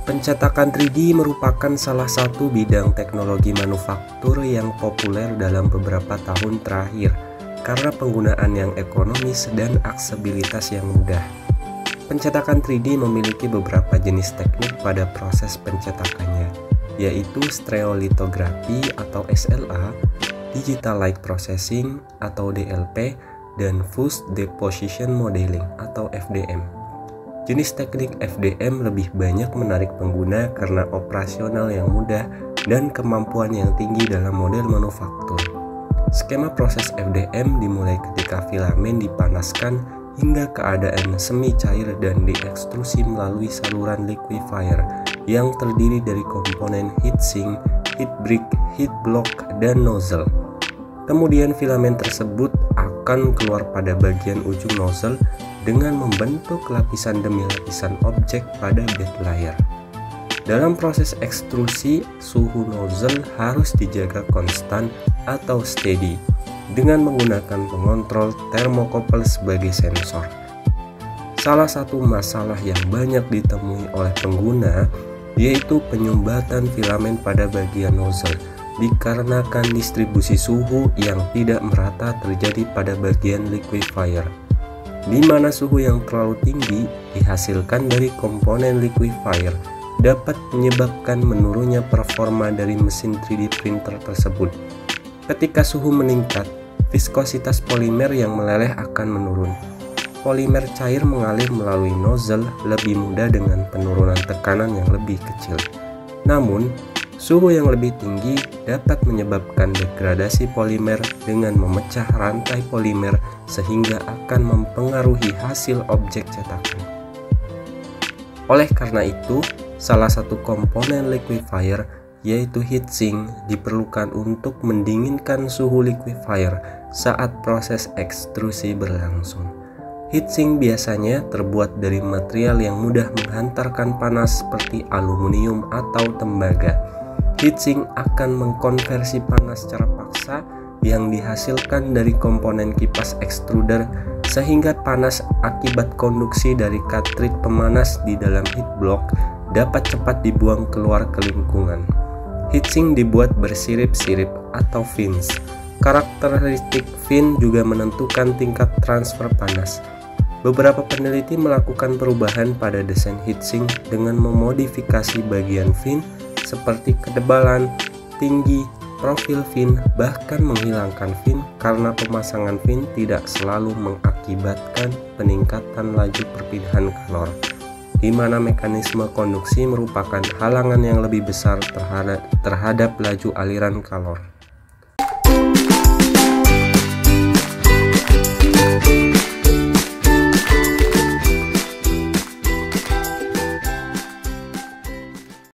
Pencetakan 3D merupakan salah satu bidang teknologi manufaktur yang populer dalam beberapa tahun terakhir karena penggunaan yang ekonomis dan aksesibilitas yang mudah. Pencetakan 3D memiliki beberapa jenis teknik pada proses pencetakannya, yaitu stereolitografi atau SLA, digital light processing atau DLP, dan fused deposition modeling atau FDM. Jenis teknik FDM lebih banyak menarik pengguna karena operasional yang mudah dan kemampuan yang tinggi dalam model manufaktur. Skema proses FDM dimulai ketika filamen dipanaskan hingga keadaan semi cair dan diekstrusi melalui saluran liquefier yang terdiri dari komponen heatsink, heat brick, heat block, dan nozzle. Kemudian filamen tersebut akan keluar pada bagian ujung nozzle dengan membentuk lapisan demi lapisan objek pada bed layer. Dalam proses ekstrusi, suhu nozzle harus dijaga konstan atau steady dengan menggunakan pengontrol thermocouple sebagai sensor. Salah satu masalah yang banyak ditemui oleh pengguna yaitu penyumbatan filamen pada bagian nozzle dikarenakan distribusi suhu yang tidak merata terjadi pada bagian liquefier, di mana suhu yang terlalu tinggi dihasilkan dari komponen liquefier dapat menyebabkan menurunnya performa dari mesin 3D printer tersebut. Ketika suhu meningkat, viskositas polimer yang meleleh akan menurun. Polimer cair mengalir melalui nozzle lebih mudah dengan penurunan tekanan yang lebih kecil. Namun, suhu yang lebih tinggi dapat menyebabkan degradasi polimer dengan memecah rantai polimer sehingga akan mempengaruhi hasil objek cetakan. Oleh karena itu, salah satu komponen liquefier yaitu heatsink diperlukan untuk mendinginkan suhu liquefier saat proses ekstrusi berlangsung. Heatsink biasanya terbuat dari material yang mudah menghantarkan panas seperti aluminium atau tembaga. Heatsink akan mengkonversi panas secara paksa yang dihasilkan dari komponen kipas extruder sehingga panas akibat konduksi dari cartridge pemanas di dalam heat block dapat cepat dibuang keluar ke lingkungan. Heatsink dibuat bersirip-sirip atau fins. Karakteristik fin juga menentukan tingkat transfer panas. Beberapa peneliti melakukan perubahan pada desain heatsink dengan memodifikasi bagian fin seperti ketebalan, tinggi, profil fin, bahkan menghilangkan fin karena pemasangan fin tidak selalu mengakibatkan peningkatan laju perpindahan kalor, di mana mekanisme konduksi merupakan halangan yang lebih besar terhadap laju aliran kalor.